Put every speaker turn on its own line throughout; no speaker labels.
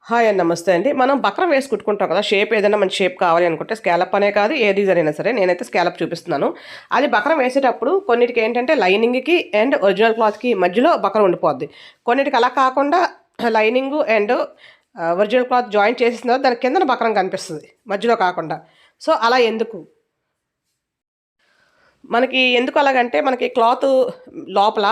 Hi అండి. నమస్తే అండి. మనం బక్రం వేసి కుట్టుకుంటాం కదా! షేప్ ఏదైనా మంచి షేప్ కావాలి అనుకుంటే స్కాలప్ అనే కాదు, ఏ డిజైన్ అయినా సరే నేనైతే స్కాలప్ చూపిస్తున్నాను. అది బక్రం వేసేటప్పుడు కొన్నిటికి ఏంటంటే లైనింగ్‌కి అండ్ ఒరిజినల్ క్లాత్‌కి మధ్యలో బక్రం ఉండిపోద్ది. కొన్నిటికి అలా కాకుండా lining and original cloth joint చేసేసిన తర్వాత దాని కిందన బక్రం కనిపిస్తది. మధ్యలో కాకుండా. సో, అలా ఎందుకు? మనకి ఎందుకు అలాగంటే మనకి క్లాతు లోపల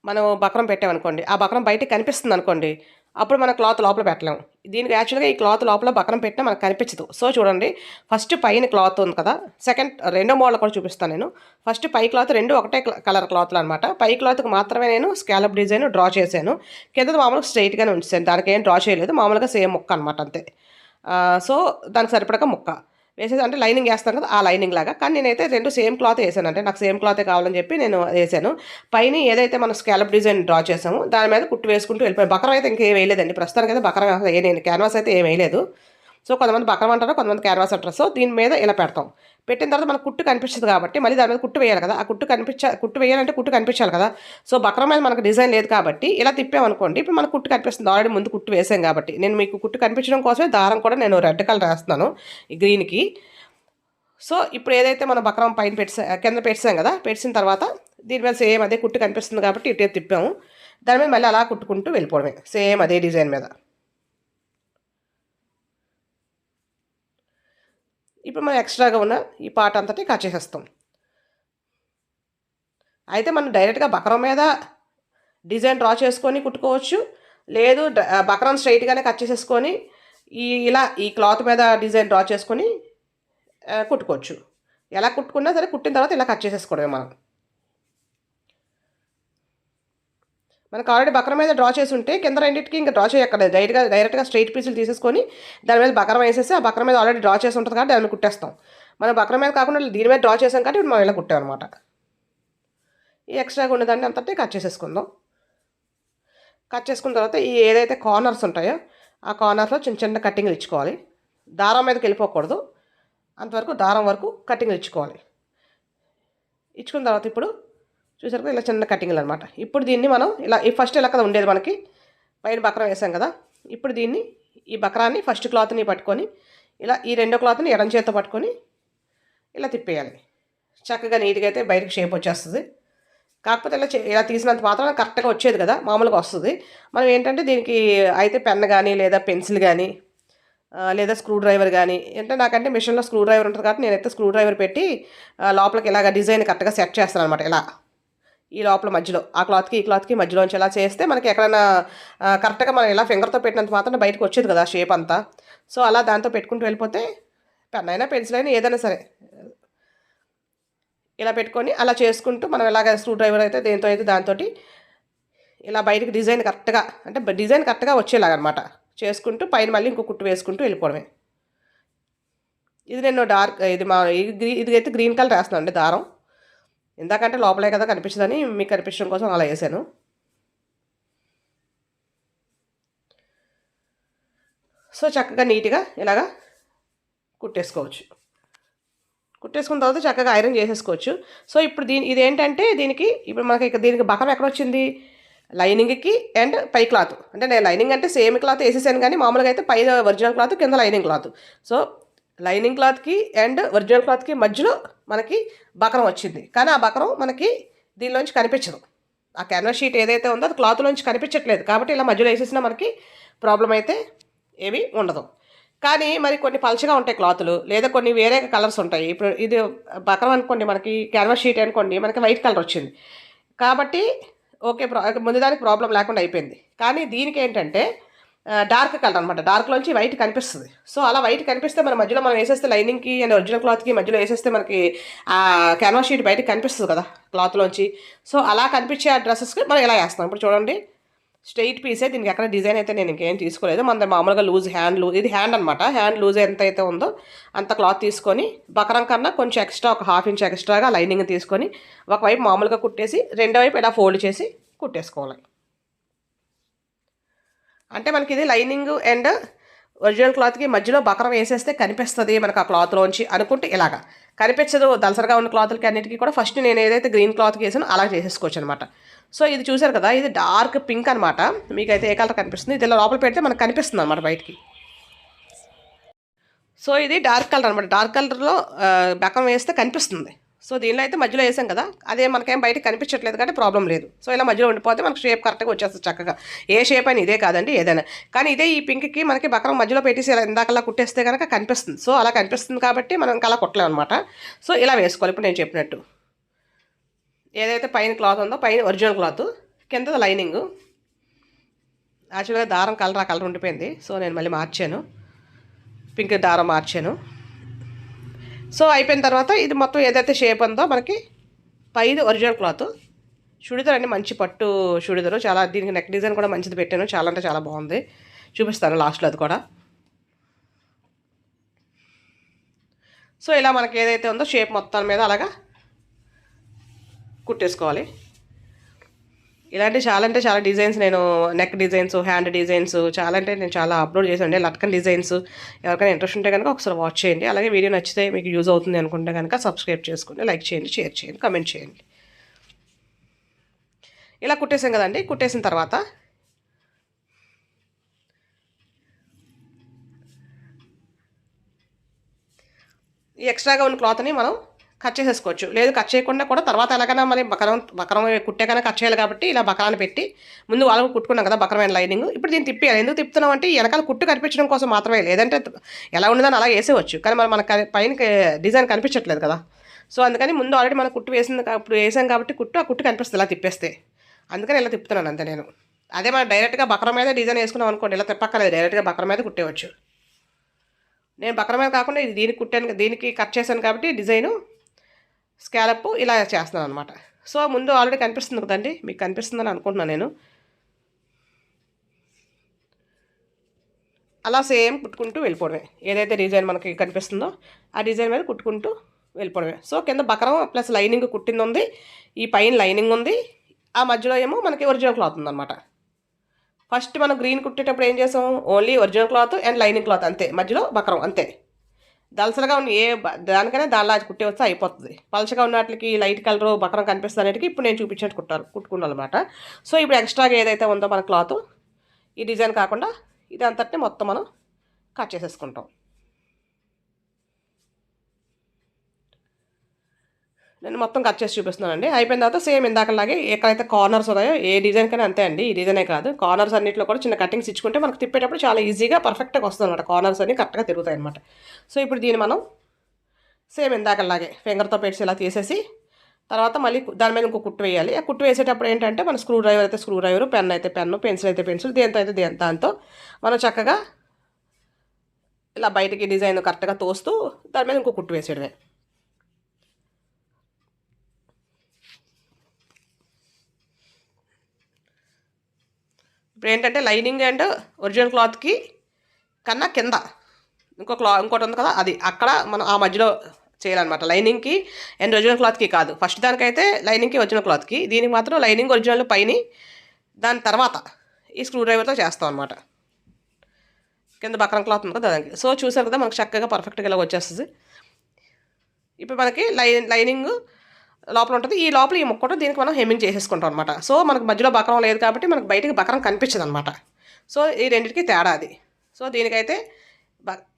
మనం బక్రం పెట్టామనుకోండి, ఆ బక్రం బయటకి కనిపిస్తుందనుకోండి, అప్పుడు మనం క్లాత్ లోపల పెట్టలేం. దీనికి యాక్చువల్‌గా ఈ క్లాత్ లోపల బక్రం పెట్టినా మనకు కనిపించదు. సో, చూడండి ఫస్ట్ పైన క్లాత్ ఉంది కదా! రెండో మోడల్ కూడా చూపిస్తాను నేను. ఫస్ట్ పై క్లాత్ 2 ఒకటే కలర్ క్లాత్‌లనమాట. పై క్లాత్‌కి మాత్రమే నేను స్కాలప్ డిజైన్ డ్రా చేశాను. కిందది మామూలుగా స్ట్రెయిట్‌గానే ఉంచేసాను. దానికేం డ్రా చేయలేదు. మామూలుగా సేమ్ ముక్క అనమాట అంతే. సో, దానికి సరిపడగా ముక్క. వేసేసి అంటే లైనింగ్ ఏస్తాం కదా! ఆ లైనింగ్ లాగా. కానీ నేనైతే 2 సేమ్ క్లాతే ఏసాను. అంటే నాకు సేమ్ క్లాతే కావాలని చెప్పి నేను ఏసాను. పైన ఏదైతే మనం స్కాలప్ డిజైన్ డ్రా చేసామో దాని మీద కుట్టు వేసుకుంటూ వెళ్ళిపోయాను. బకరం అయితే ఇంకేం వేయలేదండి. ప్రస్తుతానికైతే బకరం అసలు నేను క్యాన్వాస్ అయితే ఏం వేయలేదు. సో, కొంతమంది బకరం అంటారు, కొంతమంది క్యాన్వాస్ అంటారు. సో, దీని మీద ఇలా పెడతాం. పెట్టిన తర్వాత మనకు కుట్టు కనిపించదు కాబట్టి మళ్ళీ దాని మీద కుట్టు వేయాలి కదా! ఆ కుట్టు వేయాలంటే కుట్టు కనిపించాలి కదా! సో, బకరం మీద మనకు డిజైన్ లేదు కాబట్టి ఇలా తిప్పామనుకోండి, ఇప్పుడు మనకు కుట్టు కనిపిస్తుంది. ఆల్రెడీ ముందు కుట్టు వేసాం కాబట్టి. నేను మీకు కుట్టు కనిపించడం కోసమే దారం కూడా నేను రెడ్ కలర్ ఏస్తున్నాను ఈ గ్రీన్‌కి. సో, ఇప్పుడు ఏదైతే మనం బక్రం పైన కింద పెట్టేసాం కదా! పెట్టేసిన తర్వాత దీని మీద సేమ్ అదే కుట్టు కనిపిస్తుంది కాబట్టి ఇటే తిప్పాము. దాని మీద మళ్ళీ అలా కుట్టుకుంటూ వెళ్ళిపోవడమే. సేమ్ అదే డిజైన్ మీద. ఇప్పుడు మనం ఎక్స్ట్రాగా ఉన్న ఈ పార్ట్ అంతటి కట్ చేసేస్తాం. అయితే మనం డైరెక్ట్‌గా బక్రం మీద డిజైన్ డ్రా చేసుకొని కుట్టుకోవచ్చు. లేదు బక్రం స్ట్రెయిట్‌గానే కట్ చేసేసుకొని ఇలా ఈ క్లాత్ మీద డిజైన్ డ్రా చేసుకొని కుట్టుకోవచ్చు. ఎలా కుట్టుకున్నా సరే కుట్టిన తర్వాత ఇలా కట్ చేసేసుకోవడమే మనం. మనకు ఆల్రెడీ బకరం మీద డ్రా చేసి ఉంటే కింద రెండింటికి ఇంకా డ్రా చేయక్కర్లేదు. డైరెక్ట్‌గా స్ట్రెయిట్ పీసులు తీసేసుకొని దాని మీద బకరం వేసేసి ఆ బకరం మీద ఆల్రెడీ డ్రా చేసి ఉంటుంది కాబట్టి దాన్ని కుట్టేస్తాం. మనం బకరం మీద కాకుండా దీని మీద డ్రా చేసాం కాబట్టి ఇప్పుడు మనం ఇలా కుట్టామనమాట. ఈ ఎక్స్ట్రాగా ఉన్నదాన్ని అంతటి కట్ చేసేసుకుందాం. కట్ చేసుకున్న తర్వాత ఈ ఏదైతే కార్నర్స్ ఉంటాయో ఆ కార్నర్స్‌లో చిన్న చిన్న కటింగ్‌లు ఇచ్చుకోవాలి. దారం మీదకి వెళ్ళిపోకూడదు. అంతవరకు దారం వరకు కటింగ్‌లు ఇచ్చుకోవాలి. ఇచ్చుకున్న తర్వాత ఇప్పుడు చూసారు కదా ఇలా చిన్న కటింగ్లు అనమాట. ఇప్పుడు దీన్ని మనం ఫస్ట్ ఇలా కదా ఉండేది మనకి పైన బక్రం వేసాం కదా! ఇప్పుడు దీన్ని ఈ బక్రాన్ని ఫస్ట్ క్లాత్‌ని పట్టుకొని ఇలా ఈ రెండో క్లాత్‌ని ఎడమ చేత్తో పట్టుకొని ఇలా తిప్పేయాలి. చక్కగా నీట్‌గా అయితే బయటకి షేప్ వచ్చేస్తది. కాకపోతే ఇలా తీసినంత మాత్రాన కరెక్ట్‌గా వచ్చేది కదా! మామూలుగా వస్తది. మనం ఏంటంటే దీనికి అయితే పెన్ గానీ లేదా పెన్సిల్ గానీ లేదా స్క్రూ డ్రైవర్ గానీ నాకంటే మిషన్‌లో స్క్రూ డ్రైవర్ ఉంటది కాబట్టి నేనైతే స్క్రూ డ్రైవర్ పెట్టి లోపలికి ఇలాగ డిజైన్ కరెక్ట్‌గా సెట్ చేస్తాననమాట ఇలా. ఈ లోపల మధ్యలో ఆ క్లాత్‌కి, ఈ క్లాత్‌కి మధ్యలోంచి ఇలా చేస్తే మనకి ఎక్కడైనా కరెక్ట్‌గా మనం ఇలా ఫింగర్‌తో పెట్టినంత మాత్రాన బయటకి వచ్చేది కదా షేప్ అంతా. సో, అలా దాంతో పెట్టుకుంటూ వెళ్ళిపోతే పెన్ అయినా, పెన్సిల్ అయినా ఏదైనా సరే ఇలా పెట్టుకొని అలా చేసుకుంటూ మనం ఇలాగ స్క్రూ డ్రైవర్ అయితే దేనితో అయితే దాంతోటి ఇలా బయటకి డిజైన్ కరెక్ట్‌గా అంటే డిజైన్ కరెక్ట్‌గా వచ్చేలాగనమాట చేసుకుంటూ పైన మళ్ళీ ఇంకో కుట్టు వేసుకుంటూ వెళ్ళిపోవడమే. ఇది నేను డార్క్ ఇది మా ఇదైతే గ్రీన్ కలర్ ఏస్తున్నానండి దారం. ఇందాకంటే లోపలే కదా కనిపించదని మీకు కనిపించడం కోసం అలా ఏసాను. సో, చక్కగా నీట్‌గా ఇలాగా కుట్టేసుకోవచ్చు. కుట్టేసుకున్న తర్వాత చక్కగా ఐరన్ చేసేసుకోవచ్చు. సో, ఇప్పుడు ఇదేంటంటే ఇప్పుడు మనకి దీనికి బకరం ఎక్కడొచ్చింది? లైనింగ్‌కి అండ్ పై క్లాత్. అంటే నేను లైనింగ్ అంటే సేమ్ క్లాత్ ఏసేసాను గానీ మామూలుగా అయితే పైన ఒరిజినల్ క్లాత్, కింద లైనింగ్ క్లాత్. సో, లైనింగ్ క్లాత్‌కి అండ్ ఒరిజినల్ క్లాత్‌కి మధ్యలో మనకి బకరం వచ్చింది. కానీ ఆ బకరం మనకి దీనిలోంచి కనిపించదు. ఆ క్యాన్వాస్ షీట్ ఏదైతే ఉందో అది క్లాత్‌లోంచి కనిపించట్లేదు. కాబట్టి ఇలా మధ్యలో ఏసేసినా మనకి ప్రాబ్లమ్ అయితే ఏమీ ఉండదు. కానీ మరి కొన్ని పలచగా ఉంటాయి క్లాతులు. లేదా కొన్ని వేరే కలర్స్ ఉంటాయి. ఇప్పుడు ఇది బకరం అనుకోండి మనకి క్యాన్వాస్ షీట్ అనుకోండి మనకి వైట్ కలర్ వచ్చింది. కాబట్టి ఓకే. ముందు దానికి ప్రాబ్లమ్ లేకుండా అయిపోయింది. కానీ దీనికేంటంటే డార్క్ కలర్ అనమాట. డార్క్‌లోంచి వైట్ కనిపిస్తది. సో, అలా వైట్ కనిపిస్తే మన మధ్యలో మనం ఏసేస్తే లైనింగ్‌కి అండ్ ఒరిజినల్ క్లాత్‌కి మధ్యలో ఏసేస్తే మనకి క్యాన్వాస్ షీట్ బయటకి కనిపిస్తది కదా! క్లాత్‌లోంచి. సో, అలా కనిపించే ఆ డ్రెసెస్‌కి మనం ఇలా ఏస్తాం. ఇప్పుడు చూడండి స్ట్రెయిట్ పీసే దీనికి ఎక్కడ డిజైన్ అయితే నేను ఇంకేం తీసుకోలేదు. మనది మామూలుగా ఇది హ్యాండ్ అనమాట. హ్యాండ్ లూజ్ ఎంతైతే ఉందో అంత క్లాత్ తీసుకొని బకరం కన్నా కొంచెం ఎక్స్ట్రా ఒక హాఫ్ ఇంచ్ ఎక్స్ట్రాగా లైనింగ్ తీసుకొని ఒకవైపు మామూలుగా కుట్టేసి రెండో వైపు ఇలా ఫోల్డ్ చేసి కుట్టేసుకోవాలి. అంటే మనకి ఇది లైనింగ్ అండ్ ఒరిజినల్ క్లాత్కి మధ్యలో బకరం వేసేస్తే కనిపిస్తుంది మనకు ఆ క్లాత్లోంచి అనుకుంటే ఇలాగా కనిపించదు. దలసరిగా ఉన్న క్లాత్లకి అన్నిటికీ కూడా ఫస్ట్ నేను ఏదైతే గ్రీన్ క్లాత్కి వేసానో అలా చేసేసుకోవచ్చు అనమాట. సో ఇది చూసారు కదా, ఇది డార్క్ పింక్ అనమాట. మీకైతే ఏ కలర్ కనిపిస్తుంది, ఇది లోపల పెడితే మనకు కనిపిస్తుంది అనమాట బయటికి. సో ఇది డార్క్ కలర్ అనమాట. డార్క్ కలర్లో బకరం వేస్తే కనిపిస్తుంది. సో దీనిలో అయితే మధ్యలో వేసాం కదా, అదే మనకేం బయటకు కనిపించట్లేదు కాబట్టి ప్రాబ్లం లేదు. సో ఇలా మధ్యలో ఉండిపోతే మనకు షేప్ కరెక్ట్గా వచ్చేస్తుంది చక్కగా. ఏ షేప్ అని ఇదే కాదండి, ఏదైనా కానీ ఇదే ఈ పింక్కి మనకి బకరం మధ్యలో పెట్టేసి ఇలా ఇందాకలా కుట్టేస్తే కనుక కనిపిస్తుంది. సో అలా కనిపిస్తుంది కాబట్టి మనం ఇంకా అలా కుట్టలేము అనమాట. సో ఇలా వేసుకోవాలి. ఇప్పుడు నేను చెప్పినట్టు ఏదైతే పైన క్లాత్ ఉందో, పైన ఒరిజినల్ క్లాత్, కింద లైనింగ్. యాక్చువల్గా దారం కలర్ ఆ కలర్ ఉండిపోయింది. సో నేను మళ్ళీ మార్చాను, పింక్ దారం మార్చాను. సో అయిపోయిన తర్వాత ఇది మొత్తం ఏదైతే షేప్ ఉందో మనకి పైది ఒరిజినల్ క్లాత్. చుడిదార్ అండి, మంచి పట్టు చుడిదారు. చాలా దీనికి నెక్ డిజైన్ కూడా మంచిది పెట్టాను, చాలా అంటే చాలా బాగుంది. చూపిస్తాను లాస్ట్లో అది కూడా. సో ఇలా మనకి ఏదైతే ఉందో షేప్ మొత్తం మీద అలాగా కుట్టేసుకోవాలి. ఇలాంటి చాలా అంటే చాలా డిజైన్స్ నేను నెక్ డిజైన్స్, హ్యాండ్ డిజైన్స్ చాలా అంటే నేను చాలా అప్లోడ్ చేశాను. లట్కన్ డిజైన్స్ ఎవరికైనా ఇంట్రెస్ట్ ఉంటే కనుక ఒకసారి వాచ్ చేయండి. అలాగే వీడియో నచ్చితే మీకు యూజ్ అవుతుంది అనుకుంటే కనుక సబ్స్క్రైబ్ చేసుకోండి, లైక్ చేయండి, షేర్ చేయండి, కమెంట్ చేయండి. ఇలా కుట్టేసాం కదండి. కుట్టేసిన తర్వాత ఈ ఎక్స్ట్రాగా ఉన్న క్లాత్ని మనం కట్ చేసేసుకోవచ్చు. లేదు కట్ చేయకుండా కూడా తర్వాత ఎలాగైనా మరి బకరం కుట్టే కట్ చేయాలి కాబట్టి ఇలా బకరాన్ని పెట్టి ముందు వాళ్ళకు కుట్టుకున్నాం కదా బకరమైన లైనింగ్. ఇప్పుడు దీన్ని తిప్పేయాలి. ఎందుకు తిప్పుతున్నాం అంటే వెనకాల కుట్టు కనిపించడం కోసం మాత్రమే, లేదంటే ఎలా ఉండదని అలా వేసేవచ్చు. కానీ మరి మనకు పైన డిజైన్ కనిపించట్లేదు కదా. సో అందుకని ముందు ఆల్రెడీ మనం కుట్టు ఇప్పుడు వేసాం కాబట్టి ఆ కుట్టు కనిపిస్తుంది ఇలా తిప్పేస్తే. అందుకని ఇలా తిప్పుతున్నాను అంతే నేను. అదే మనం డైరెక్ట్గా బకరం మీద డిజైన్ వేసుకున్నాం అనుకోండి, ఇలా తిప్పక్కర్లేదు, డైరెక్ట్గా బకరం మీద కుట్టేవచ్చు. నేను బకరం మీద కాకుండా ఇది దీనికి కుట్టాను, దీనికి కట్ చేశాను కాబట్టి డిజైను స్కాలప్ ఇలా చేస్తున్నాను అనమాట. సో ముందు ఆల్రెడీ కనిపిస్తుంది కదండి, మీకు కనిపిస్తుందని అనుకుంటున్నాను నేను. అలా సేమ్ కుట్టుకుంటూ వెళ్ళిపోవడమే. ఏదైతే డిజైన్ మనకి కనిపిస్తుందో ఆ డిజైన్ మీద కుట్టుకుంటూ వెళ్ళిపోవడమే. సో కింద బకరం ప్లస్ లైనింగ్ కుట్టింది ఉంది, ఈ పైన లైనింగ్ ఉంది, ఆ మధ్యలో ఏమో మనకి ఒరిజినల్ క్లాత్ ఉందన్నమాట. ఫస్ట్ మనం గ్రీన్ కుట్టేటప్పుడు ఏం చేసాం, only original cloth and lining cloth అంతే, మధ్యలో బకరం అంతే. దలసరగా ఉన్న దానికైనా దానిలా కుట్టే వస్తే అయిపోతుంది. పలచగా ఉన్న వాటికి లైట్ కలర్ బకరం కనిపిస్తుంది అనేటికి ఇప్పుడు నేను చూపించినట్టు కుట్టుకున్నానమాట. సో ఇప్పుడు ఎక్స్ట్రాగా ఏదైతే ఉందో మన క్లాత్ ఈ డిజైన్ కాకుండా ఇది అంతటిని మొత్తం మనం కట్ చేసేసుకుంటాం. నేను మొత్తం కట్ చేసి చూపిస్తున్నానండి. అయిపోయిన తర్వాత సేమ్ ఇందాకలాగే ఎక్కడైతే కార్నర్స్ ఉన్నాయో ఏ డిజైన్ కన్నా అంతే అండి. ఈ డిజైనే కాదు, కార్నర్స్ అన్నింటిలో కూడా చిన్న కటింగ్స్ ఇచ్చుకుంటే మనకు తిప్పేటప్పుడు చాలా ఈజీగా పర్ఫెక్ట్గా వస్తుంది అనమాట. కార్నర్స్ అన్ని కరెక్ట్గా తిరుగుతాయి అనమాట. సో ఇప్పుడు దీన్ని మనం సేమ్ ఇందాకలాగే ఫింగర్తో పెట్టి ఇలా తీసేసి తర్వాత మళ్ళీ దాని మీద ఇంకో కుట్టు వేయాలి. ఆ కుట్టు వేసేటప్పుడు ఏంటంటే మన స్క్రూ డ్రైవర్ అయితే స్క్రూ డ్రైవర్, పెన్ అయితే పెన్ను, పెన్సిల్ అయితే పెన్సిల్, దేంతో అయితే దాంతో మనం చక్కగా ఇలా బయటికి డిజైన్ కరెక్ట్గా తోస్తూ దాని మీద ఇంకో కుట్టు వేసేయడమే. ఇప్పుడు ఏంటంటే లైనింగ్ అండ్ ఒరిజినల్ క్లాత్కి కన్నా కింద ఇంకోటి ఉంది కదా, అది అక్కడ మనం ఆ మధ్యలో చేయాలన్నమాట. లైనింగ్కి అండ్ ఒరిజినల్ క్లాత్కి కాదు, ఫస్ట్ దానికైతే లైనింగ్కి ఒరిజినల్ క్లాత్కి, దీనికి మాత్రం లైనింగ్ ఒరిజినల్ పైన, దాని తర్వాత ఈ స్క్రూ డ్రైవర్తో చేస్తాం అనమాట. కింద బకరం క్లాత్ ఉంది కదా దానికి. సో చూసారు కదా మనకు చక్కగా పర్ఫెక్ట్గా ఇలా వచ్చేస్తుంది. ఇప్పుడు మనకి లైనింగ్ లోపల ఉంటుంది, ఈ లోపల ఈ ముక్కతో దీనికి మనం హెమ్మింగ్ చేసేసుకుంటాం అనమాట. సో మనకు మధ్యలో బకరం లేదు కాబట్టి మనకు బయటికి బకరం కనిపించదు అనమాట. సో ఈ రెండింటికి తేడా అది. సో దీనికైతే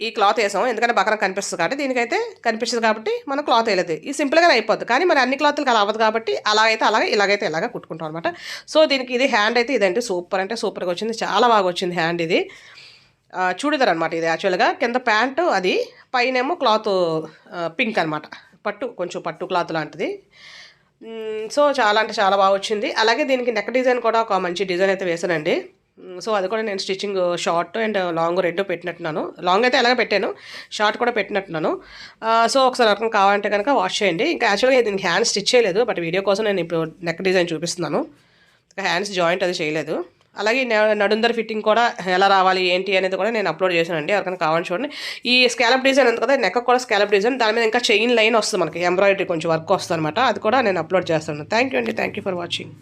ఈ క్లాత్ వేసాం ఎందుకంటే బకరం కనిపిస్తుంది కాబట్టి, దీనికైతే కనిపిస్తుంది కాబట్టి మనం క్లాత్ వేయలేదు. ఇది సింపుల్గానే అయిపోద్ది. కానీ మరి అన్ని క్లాత్లకు అలా అవ్వదు కాబట్టి అలాగైతే అలాగే, ఇలాగైతే ఇలాగ కుట్టుకుంటాం అనమాట. సో దీనికి ఇది హ్యాండ్ అయితే ఇదంటే సూపర్ అంటే సూపర్గా వచ్చింది, చాలా బాగా వచ్చింది హ్యాండ్. ఇది చూడిదార్ అనమాట. ఇది యాక్చువల్గా కింద ప్యాంటు, అది పైనేమో క్లాత్ పింక్ అనమాట, కొంచెం పట్టు క్లాత్ లాంటిది. సో చాలా అంటే చాలా బాగా వచ్చింది. అలాగే దీనికి నెక్ డిజైన్ కూడా ఒక మంచి డిజైన్ అయితే వేసానండి. సో అది కూడా నేను స్టిచ్చింగ్ షార్ట్ అండ్ లాంగ్ రెండు పెట్టినట్టున్నాను. లాంగ్ అయితే ఎలాగ పెట్టాను, షార్ట్ కూడా పెట్టినట్టున్నాను. సో ఒకసారి అర్థం కావాలంటే కనుక వాష్ చేయండి. ఇంకా యాక్చువల్గా దీనికి హ్యాండ్స్ స్టిచ్ చేయలేదు, బట్ వీడియో కోసం నేను ఇప్పుడు నెక్ డిజైన్ చూపిస్తున్నాను. ఇంకా హ్యాండ్స్ జాయింట్ అది చేయలేదు. అలాగే నడుందర్ ఫిట్టింగ్ కూడా ఎలా రావాలి ఏంటి అనేది కూడా నేను అప్లోడ్ చేశానండి, ఎవరికైనా కావాలని చూడండి. ఈ స్కాలప్ డిజైన్ ఉంది కదా, నెక్ కూడా స్కాలప్ డిజైన్, దాని మీద ఇంకా చైన్ లైన్ వస్తుంది మనకి, ఎంబ్రాయిడరీ కొంచెం వర్క్ వస్తుంది అనమాట, అది కూడా నేను అప్లోడ్ చేస్తాను. థ్యాంక్ యూ అండి, థ్యాంక్ యూ ఫర్ వాచింగ్.